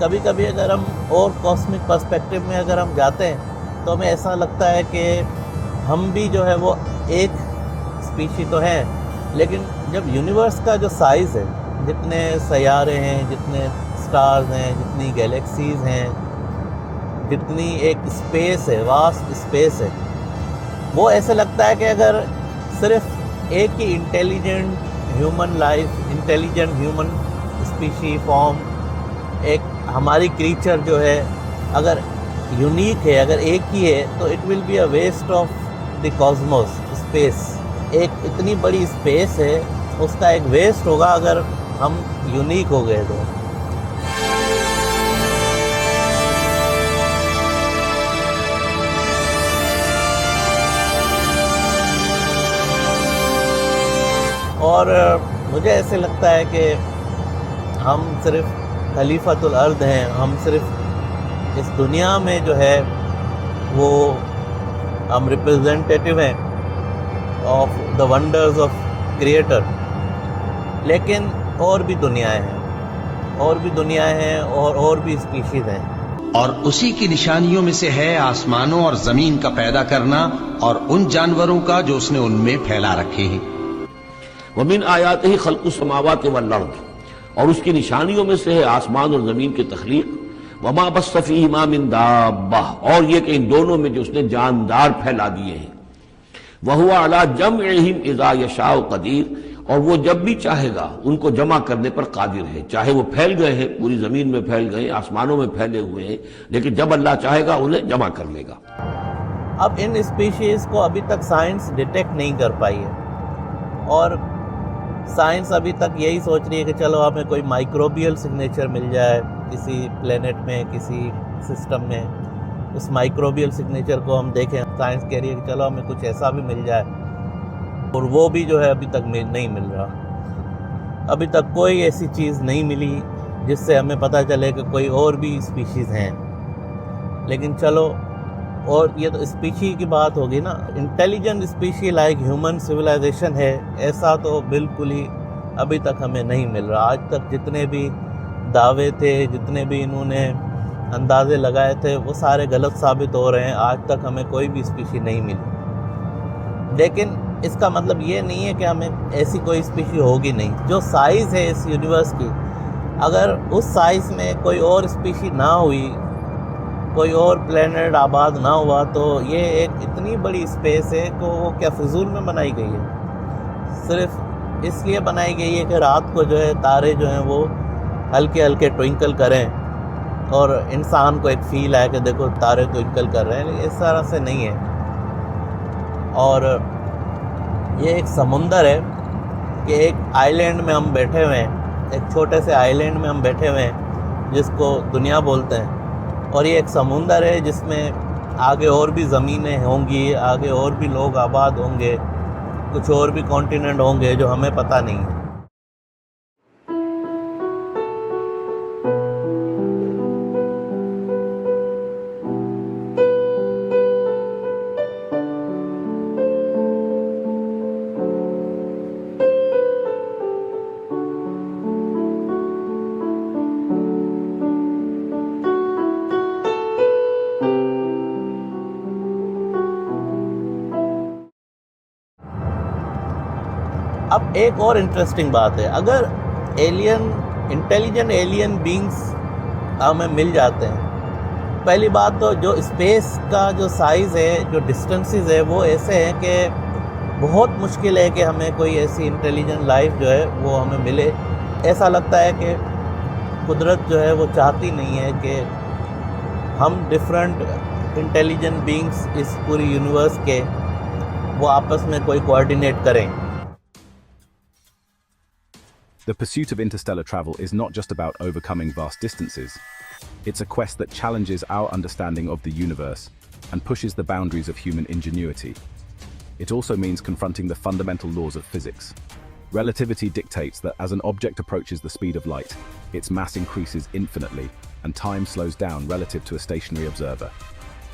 کبھی کبھی اگر ہم اور کاسمک پرسپیکٹیو میں اگر ہم جاتے ہیں تو ہمیں ایسا لگتا ہے کہ ہم بھی جو ہے وہ ایک اسپیشی تو ہیں، لیکن جب یونیورس کا جو سائز ہے، جتنے سیارے ہیں، جتنے اسٹارز ہیں، جتنی گیلیکسیز ہیں، جتنی ایک اسپیس ہے، واسٹ اسپیس ہے، وہ ایسے لگتا ہے کہ اگر صرف ایک ہی intelligent human life, intelligent human species form, ایک ہماری کریچر جو ہے اگر یونیک ہے، اگر ایک ہی ہے، تو it will be a waste of the cosmos space. ایک اتنی بڑی اسپیس ہے، اس کا ایک ویسٹ ہوگا اگر ہم یونیک ہو گئے تو. اور مجھے ایسے لگتا ہے کہ ہم صرف خلیفۃ الارض ہیں، ہم صرف اس دنیا میں جو ہے وہ ہم ریپرزینٹیٹیو ہیں of the wonders of creator. لیکن اور بھی دنیایں ہیں، اور بھی دنیایں ہیں، اور بھی اسپیشیز ہیں. اور اسی کی نشانیوں میں سے ہے آسمانوں اور زمین کا پیدا کرنا اور ان جانوروں کا جو اس نے ان میں پھیلا رکھے ہیں. ومن آیاتہ خلق السماوات والارض، اور اس کی نشانیوں میں سے ہے آسمان اور زمین کی تخلیق. وما بث فیہما من دابہ، اور یہ کہ ان دونوں میں جو اس نے جاندار پھیلا دیے ہیں. وہو علی جمعہم اذا یشاء قدیر، اور وہ جب بھی چاہے گا ان کو جمع کرنے پر قادر ہے. چاہے وہ پھیل گئے ہیں، پوری زمین میں پھیل گئے ہیں، آسمانوں میں پھیلے ہوئے ہیں، لیکن جب اللہ چاہے گا انہیں جمع کر لے گا. اب ان اسپیشیز کو ابھی تک سائنس ڈیٹیکٹ نہیں کر پائی ہے، اور سائنس ابھی تک یہی سوچ رہی ہے کہ چلو ہمیں کوئی مائکروبیل سگنیچر مل جائے کسی پلینٹ میں، کسی سسٹم میں. اس مائکروبیل سگنیچر کو ہم دیکھیں، سائنس کہہ رہی ہے کہ چلو ہمیں کچھ ایسا بھی مل جائے، اور وہ بھی جو ہے ابھی تک نہیں مل رہا. ابھی تک کوئی ایسی چیز نہیں ملی جس سے ہمیں پتہ چلے کہ کوئی اور بھی اسپیشیز ہیں. لیکن چلو، اور یہ تو اسپیشی کی بات ہوگی نا. Intelligent species like human civilisation ہے، ایسا تو بالکل ہی ابھی تک ہمیں نہیں مل رہا. آج تک جتنے بھی دعوے تھے، جتنے بھی انہوں نے اندازے لگائے تھے، وہ سارے غلط ثابت ہو رہے ہیں. آج تک ہمیں کوئی بھی اسپیشی نہیں ملی. لیکن اس کا مطلب یہ نہیں ہے کہ ہمیں ایسی کوئی اسپیشی ہوگی نہیں. جو سائز ہے اس یونیورس کی، اگر اس سائز میں کوئی اور اسپیشی نہ ہوئی، کوئی اور پلینٹ آباد نہ ہوا، تو یہ ایک اتنی بڑی اسپیس ہے کہ وہ کیا فضول میں بنائی گئی ہے. صرف اس لیے بنائی گئی ہے کہ رات کو جو ہے تارے جو ہیں وہ ہلکے ہلکے ٹوئنکل کریں اور انسان کو ایک فیل آئے کہ دیکھو تارے ٹوئنکل کر رہے ہیں. لیکن اس طرح سے نہیں ہے. اور یہ ایک سمندر ہے کہ ایک آئی لینڈ میں ہم بیٹھے ہوئے ہیں، ایک چھوٹے سے آئی لینڈ میں ہم بیٹھے ہوئے ہیں جس کو دنیا بولتے ہیں. اور یہ ایک سمندر ہے جس میں آگے اور بھی زمینیں ہوں گی، آگے اور بھی لوگ آباد ہوں گے، کچھ اور بھی کانٹیننٹ ہوں گے جو ہمیں پتہ نہیں ہے. اب ایک اور انٹرسٹنگ بات ہے، اگر انٹیلیجنٹ ایلین بینگز ہمیں مل جاتے ہیں، پہلی بات تو جو اسپیس کا جو سائز ہے، جو ڈسٹنسز ہے، وہ ایسے ہیں کہ بہت مشکل ہے کہ ہمیں کوئی ایسی انٹیلیجنٹ لائف جو ہے وہ ہمیں ملے. ایسا لگتا ہے کہ قدرت جو ہے وہ چاہتی نہیں ہے کہ ہم ڈفرینٹ انٹیلیجنٹ بینگز اس پوری یونیورس کے وہ آپس میں کوئی کوآرڈینیٹ کریں. The pursuit of interstellar travel is not just about overcoming vast distances. It's a quest that challenges our understanding of the universe and pushes the boundaries of human ingenuity. It also means confronting the fundamental laws of physics. Relativity dictates that as an object approaches the speed of light, its mass increases infinitely and time slows down relative to a stationary observer.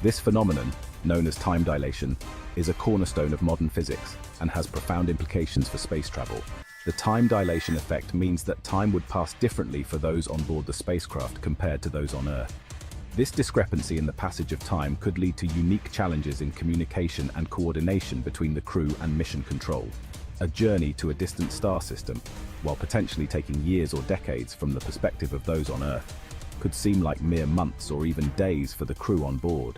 This phenomenon, known as time dilation, is a cornerstone of modern physics and has profound implications for space travel. The time dilation effect means that time would pass differently for those on board the spacecraft compared to those on Earth. This discrepancy in the passage of time could lead to unique challenges in communication and coordination between the crew and mission control. A journey to a distant star system, while potentially taking years or decades from the perspective of those on Earth, could seem like mere months or even days for the crew on board.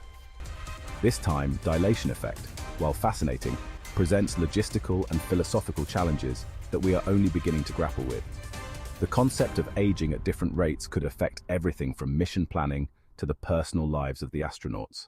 This time dilation effect, while fascinating, presents logistical and philosophical challenges that we are only beginning to grapple with. The concept of aging at different rates could affect everything from mission planning to the personal lives of the astronauts.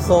100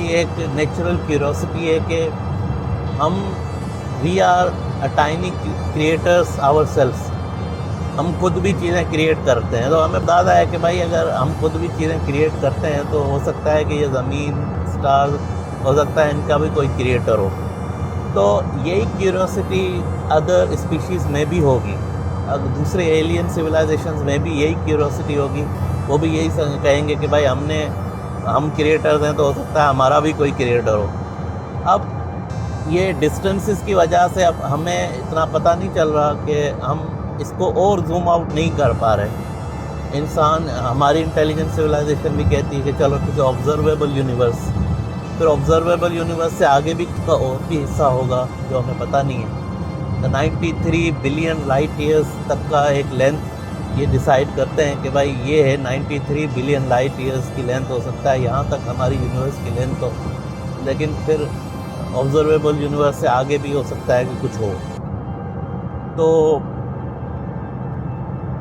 کی ایک natural curiosity ہے کہ ہم we are a tiny creatures ourselves, ہم خود بھی چیزیں create کرتے ہیں. تو ہمیں بتاتا ہے کہ بھائی اگر ہم خود بھی چیزیں کریٹ کرتے ہیں تو ہو سکتا ہے کہ یہ زمین، اسٹارز، ہو سکتا ہے ان کا بھی کوئی کریٹر ہو. تو یہی کیوریوسٹی ادر اسپیشیز میں بھی ہوگی، دوسرے ایلین سویلائزیشنز میں بھی یہی کیوریوسٹی ہوگی. وہ بھی یہی کہیں گے کہ بھائی ہم کریٹرز ہیں تو ہو سکتا ہے ہمارا بھی کوئی کریٹر ہو. اب یہ ڈسٹنسز کی وجہ سے اب ہمیں اتنا پتہ نہیں چل رہا کہ ہم اس کو اور زوم آؤٹ نہیں کر پا رہے. انسان، ہماری انٹیلیجنٹ سویلائزیشن بھی کہتی ہے کہ چلو ٹھیک ہے آبزرویبل یونیورس، پھر آبزرویبل یونیورس سے آگے بھی کا اور بھی حصہ ہوگا جو ہمیں پتہ نہیں ہے. 93 بلین لائٹ ایئرس تک کا ایک لینتھ یہ ڈیسائیڈ کرتے ہیں کہ بھائی یہ ہے 93 بلین لائٹ ایئرس کی لینتھ، ہو سکتا ہے یہاں تک ہماری یونیورس کی لینتھ ہو، لیکن پھر آبزرویبل یونیورس سے آگے بھی ہو سکتا ہے کہ کچھ ہو. تو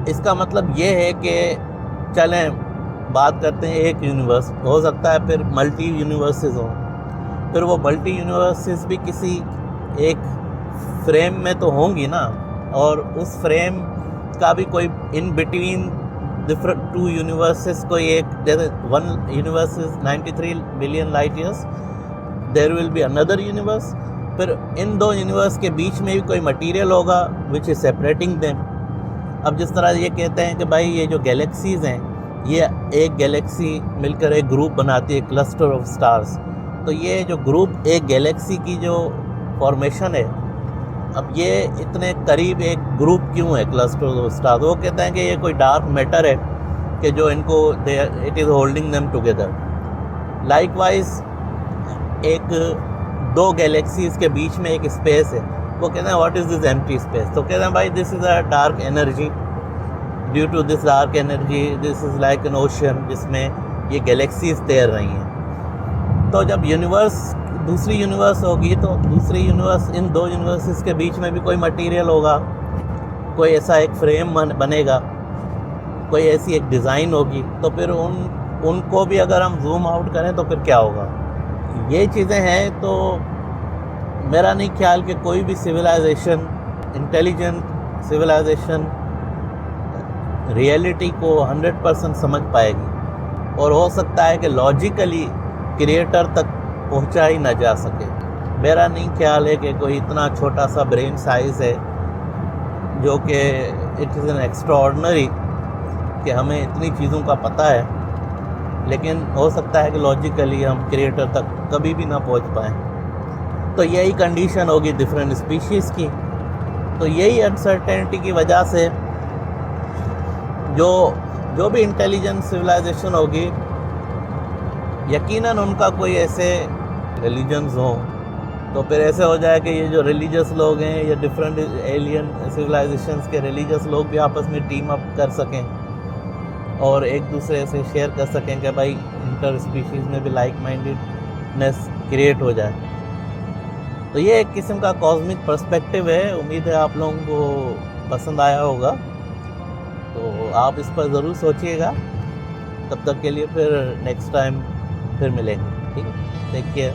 اس کا مطلب یہ ہے کہ چلیں بات کرتے ہیں ایک یونیورس، ہو سکتا ہے پھر ملٹی یونیورسز ہوں، پھر وہ ملٹی یونیورسز بھی کسی ایک فریم میں تو ہوں گی نا، اور اس فریم کا بھی کوئی ان بٹوین ڈفرنٹ 2 یونیورسز کوئی ایک، جیسے 1 universe is 93 billion light years, there will be اندر یونیورس، پھر ان 2 یونیورس کے بیچ میں بھی کوئی مٹیریل ہوگا وچ از سیپریٹنگ دیم. اب جس طرح یہ کہتے ہیں کہ بھائی یہ جو گیلیکسیز ہیں، یہ ایک گیلیکسی مل کر ایک گروپ بناتی ہے، کلسٹر آف سٹارز. تو یہ جو گروپ ایک گیلیکسی کی جو فارمیشن ہے، اب یہ اتنے قریب ایک گروپ کیوں ہے کلسٹر آف سٹارز؟ وہ کہتے ہیں کہ یہ کوئی ڈارک میٹر ہے کہ جو ان کو it is holding them together. Like wise ایک 2 گیلیکسیز کے بیچ میں ایک اسپیس ہے، وہ کہتے ہیں what is this empty space? تو کہتے ہیں بھائی this is a dark energy, due to this dark energy this is like an ocean, جس میں یہ گیلیکسیز تیر رہی ہیں. تو جب یونیورس دوسری یونیورس ہوگی تو دوسری یونیورس، ان 2 یونیورسز کے بیچ میں بھی کوئی مٹیریل ہوگا، کوئی ایسا ایک فریم بنے گا، کوئی ایسی ایک ڈیزائن ہوگی. تو پھر ان کو بھی اگر ہم زوم آؤٹ کریں تو پھر کیا ہوگا؟ یہ چیزیں ہیں. تو میرا نہیں خیال کہ کوئی بھی سویلائزیشن، انٹیلیجنٹ سویلائزیشن ریئلٹی کو 100% سمجھ پائے گی، اور ہو سکتا ہے کہ لاجیکلی کریٹر تک پہنچا ہی نہ جا سکے. میرا نہیں خیال ہے کہ کوئی اتنا چھوٹا سا برین سائز ہے جو کہ it is an extra ordinary کہ ہمیں اتنی چیزوں کا پتہ ہے، لیکن ہو سکتا ہے کہ لاجیکلی ہم کریٹر تک کبھی بھی نہ پہنچ پائیں. تو یہی کنڈیشن ہوگی ڈفرینٹ اسپیشیز کی. تو یہی انسرٹینٹی کی وجہ سے جو بھی انٹیلیجنٹ سویلائزیشن ہوگی، یقیناً ان کا کوئی ایسے ریلیجنز ہوں، تو پھر ایسے ہو جائے کہ یہ جو ریلیجس لوگ ہیں یا ڈفرینٹ ایلین سویلائزیشنز کے ریلیجس لوگ بھی آپس میں ٹیم اپ کر سکیں اور ایک دوسرے سے شیئر کر سکیں کہ بھائی انٹر اسپیشیز میں بھی لائک مائنڈیڈنیس کریٹ ہو جائے. تو یہ ایک قسم کا کاسمک پرسپیکٹیو ہے. امید ہے آپ لوگوں کو پسند آیا ہوگا. تو آپ اس پر ضرور سوچیے گا. تب تک کے لیے پھر نیکسٹ ٹائم پھر ملیں گے. ٹھیک ہے، ٹیک کیئر.